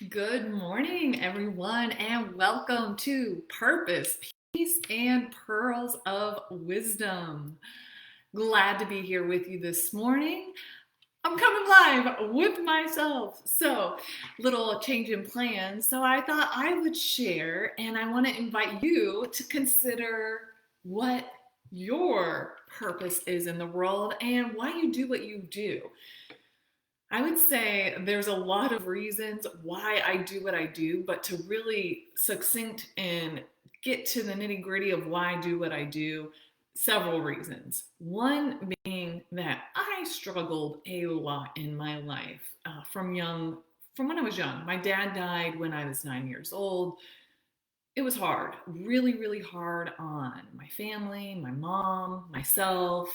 Good morning, everyone, and welcome to Purpose, Peace, and Pearls of Wisdom. Glad to be here with you this morning. I'm coming live with myself. So, little change in plans. So, I thought I would share, and I want to invite you to consider what your purpose is in the world and why you do what you do. I would say there's a lot of reasons why I do what I do, but to really succinct and get to the nitty gritty of why I do what I do, several reasons. One being that I struggled a lot in my life from when I was young. My dad died when I was 9 years old. It was hard, really, really hard on my family, my mom, myself,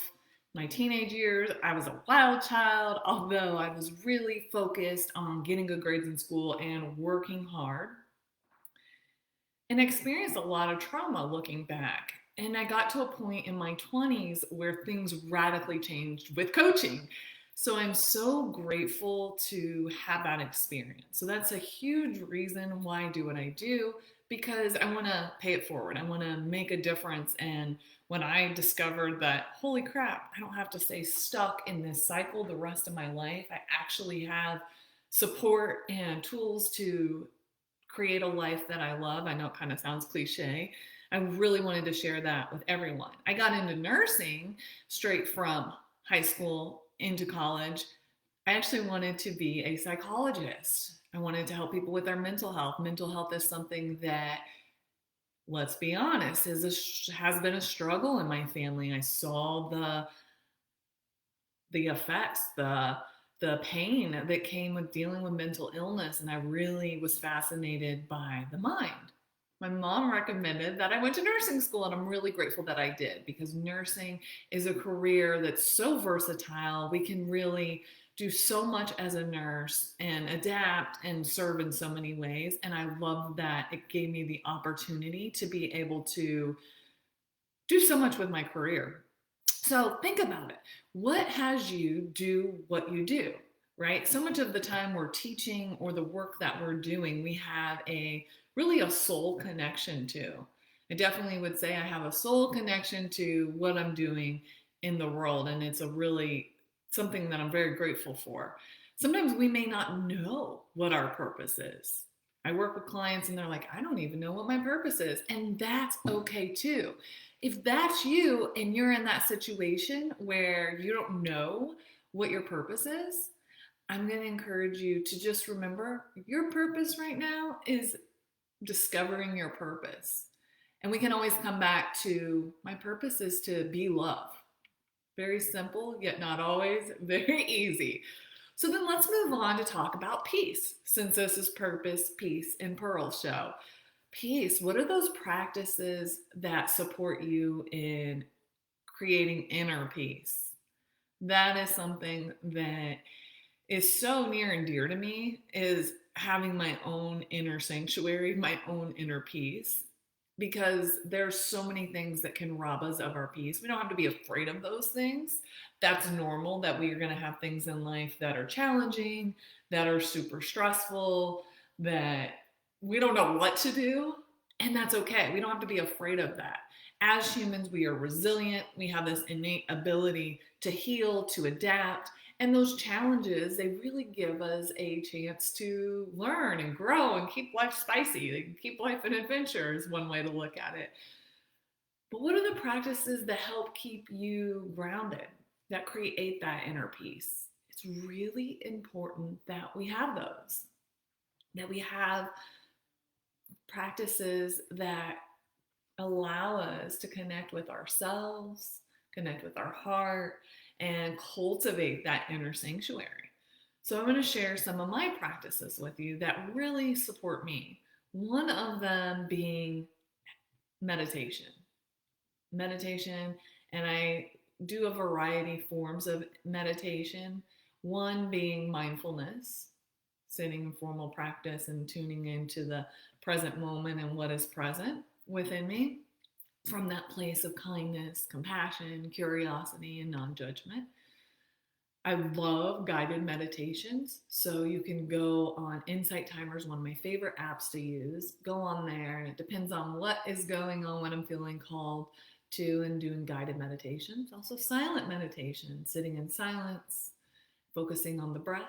my teenage years. I was a wild child, although I was really focused on getting good grades in school and working hard, and experienced a lot of trauma looking back. And I got to a point in my 20s where things radically changed with coaching. So I'm so grateful to have that experience. So that's a huge reason why I do what I do, because I want to pay it forward. I want to make a difference. And when I discovered that, holy crap, I don't have to stay stuck in this cycle the rest of my life, I actually have support and tools to create a life that I love. I know it kind of sounds cliche. I really wanted to share that with everyone. I got into nursing straight from high school into college. I actually wanted to be a psychologist. I wanted to help people with their mental health. Mental health is something that, let's be honest, has been a struggle in my family. I saw the effects, the pain that came with dealing with mental illness, and I really was fascinated by the mind. My mom recommended that I went to nursing school, and I'm really grateful that I did, because nursing is a career that's so versatile. We can really do so much as a nurse and adapt and serve in so many ways. And I love that it gave me the opportunity to be able to do so much with my career. So think about it. What has you do what you do, right? So much of the time we're teaching, or the work that we're doing, we have a soul connection to. I definitely would say I have a soul connection to what I'm doing in the world. And it's a really something that I'm very grateful for. Sometimes we may not know what our purpose is. I work with clients and they're like, I don't even know what my purpose is. And that's okay too. If that's you and you're in that situation where you don't know what your purpose is, I'm going to encourage you to just remember your purpose right now is discovering your purpose. And we can always come back to my purpose is to be love. Very simple, yet not always very easy. So then let's move on to talk about peace, since this is Purpose, Peace, and Pearl show. Peace, what are those practices that support you in creating inner peace? That is something that is so near and dear to me, is having my own inner sanctuary, my own inner peace, because there's so many things that can rob us of our peace. We don't have to be afraid of those things. That's normal that we are going to have things in life that are challenging, that are super stressful, that we don't know what to do, and that's okay. We don't have to be afraid of that. As humans, we are resilient. We have this innate ability to heal, to adapt, and those challenges, they really give us a chance to learn and grow and keep life spicy. They keep life an adventure is one way to look at it. But what are the practices that help keep you grounded, that create that inner peace? It's really important that we have those, that we have practices that allow us to connect with ourselves, connect with our heart, and cultivate that inner sanctuary. So, I'm going to share some of my practices with you that really support me. One of them being meditation. Meditation, and I do a variety forms of meditation. One being mindfulness, sitting in formal practice and tuning into the present moment and what is present within me from that place of kindness, compassion, curiosity, and non judgment. I love guided meditations. So you can go on Insight Timer is one of my favorite apps to use. Go on there and it depends on what is going on, what I'm feeling called to, and doing guided meditations. Also silent meditation, sitting in silence, focusing on the breath,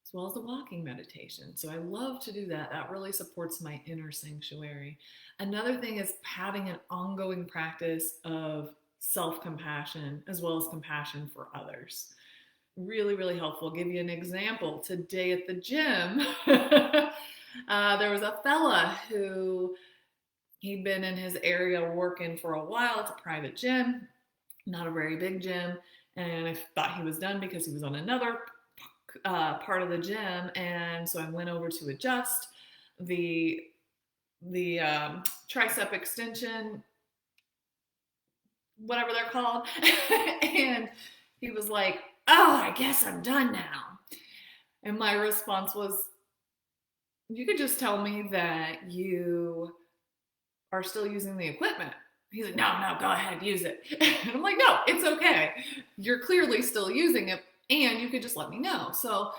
as well as the walking meditation. So I love to do that. That really supports my inner sanctuary. Another thing is having an ongoing practice of self compassion as well as compassion for others. Really, really helpful. I'll give you an example. Today at the gym, there was a fella who he'd been in his area working for a while. It's a private gym, not a very big gym. And I thought he was done because he was on another part of the gym. And so I went over to adjust the tricep extension, whatever they're called. And he was like, "Oh, I guess I'm done now." And my response was, "You could just tell me that you are still using the equipment." He's like, "No, no, go ahead, use it." And I'm like, "No, it's okay. You're clearly still using it, and you could just let me know." So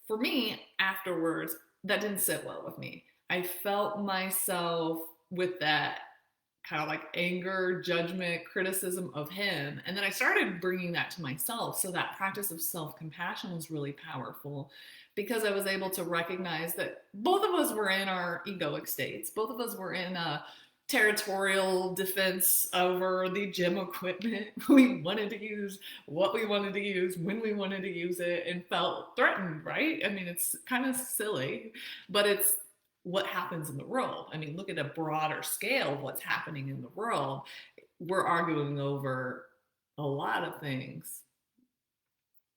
for me, afterwards, that didn't sit well with me. I felt myself with that kind of like anger, judgment, criticism of him. And then I started bringing that to myself. So that practice of self compassion was really powerful because I was able to recognize that both of us were in our egoic states. Both of us were in a territorial defense over the gym equipment. We wanted to use what we wanted to use when we wanted to use it and felt threatened, right? I mean, it's kind of silly, but it's what happens in the world. I mean, look at a broader scale of what's happening in the world. We're arguing over a lot of things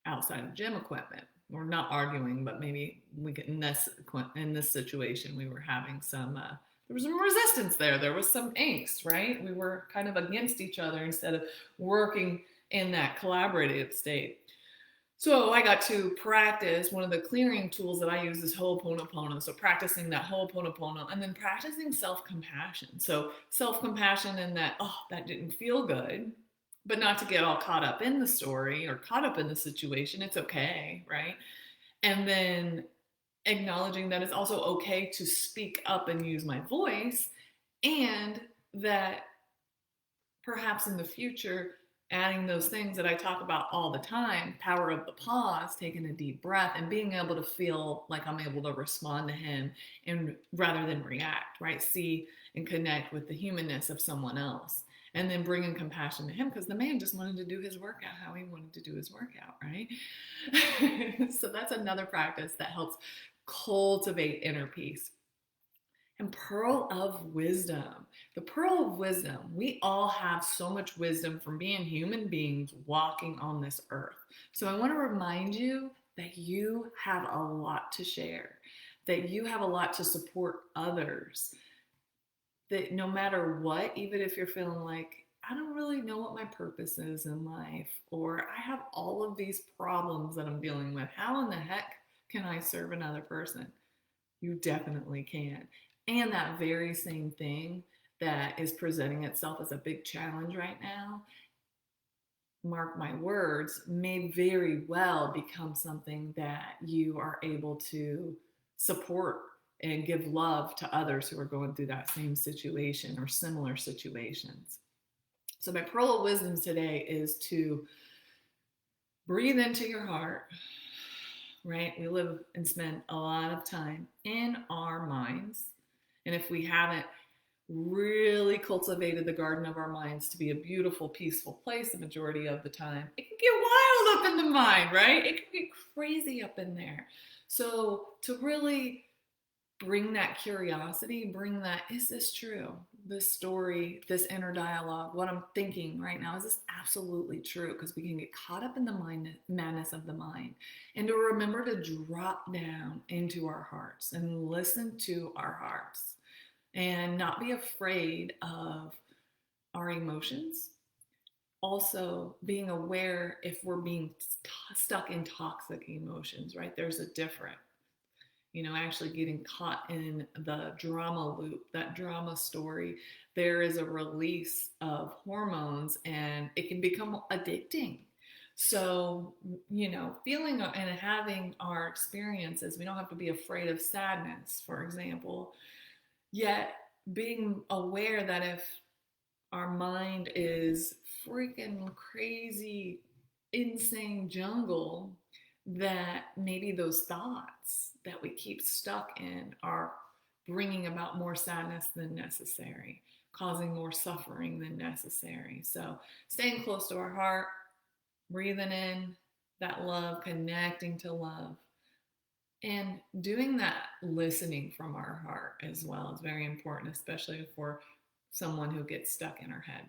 outside of gym equipment. We're not arguing, but maybe we get in this situation we were having some there was some resistance there. There was some angst, right? We were kind of against each other instead of working in that collaborative state. So I got to practice one of the clearing tools that I use is Ho'oponopono. So practicing that Ho'oponopono and then practicing self-compassion. So self-compassion in that, oh, that didn't feel good, but not to get all caught up in the story or caught up in the situation. It's okay, right? And then acknowledging that it's also okay to speak up and use my voice, and that perhaps in the future, adding those things that I talk about all the time, power of the pause, taking a deep breath and being able to feel like I'm able to respond to him and rather than react, right? See and connect with the humanness of someone else. And then bringing compassion to him because the man just wanted to do his workout how he wanted to do his workout, right? So that's another practice that helps cultivate inner peace. And pearl of wisdom. The pearl of wisdom. We all have so much wisdom from being human beings walking on this earth. So I want to remind you that you have a lot to share, that you have a lot to support others, that no matter what, even if you're feeling like, I don't really know what my purpose is in life, or I have all of these problems that I'm dealing with, how in the heck can I serve another person? You definitely can. And that very same thing that is presenting itself as a big challenge right now, mark my words, may very well become something that you are able to support and give love to others who are going through that same situation or similar situations. So my pearl of wisdom today is to breathe into your heart, right? We live and spend a lot of time in our minds. And if we haven't really cultivated the garden of our minds to be a beautiful, peaceful place the majority of the time, it can get wild up in the mind, right? It can get crazy up in there. So to really bring that curiosity, bring that, is this true? This story, this inner dialogue, what I'm thinking right now, is this absolutely true? Because we can get caught up in the madness of the mind. And to remember to drop down into our hearts and listen to our hearts and not be afraid of our emotions. Also being aware if we're being stuck in toxic emotions, right? There's a difference. Actually getting caught in the drama loop, that drama story, there is a release of hormones and it can become addicting. So, feeling and having our experiences, we don't have to be afraid of sadness, for example, yet being aware that if our mind is freaking crazy, insane jungle, that maybe those thoughts that we keep stuck in are bringing about more sadness than necessary, causing more suffering than necessary. So, staying close to our heart, breathing in that love, connecting to love, and doing that listening from our heart as well is very important, especially for someone who gets stuck in her head.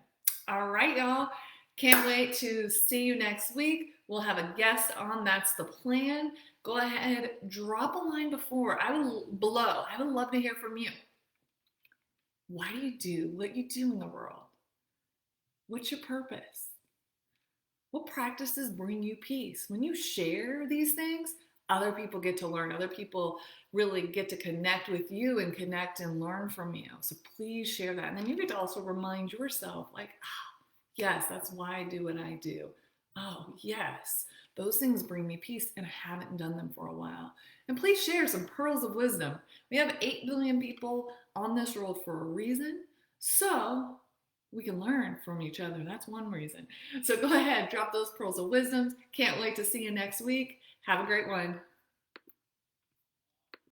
All right, y'all. Can't wait to see you next week. We'll have a guest on. That's the plan. Go ahead, drop a line below. I would love to hear from you. Why do you do what you do in the world? What's your purpose? What practices bring you peace? When you share these things, other people get to learn. Other people really get to connect with you and connect and learn from you. So please share that. And then you get to also remind yourself, like, oh, yes, that's why I do what I do. Oh, yes, those things bring me peace, and I haven't done them for a while. And please share some pearls of wisdom. We have 8 billion people on this world for a reason. So we can learn from each other. That's one reason. So go ahead, drop those pearls of wisdom. Can't wait to see you next week. Have a great one.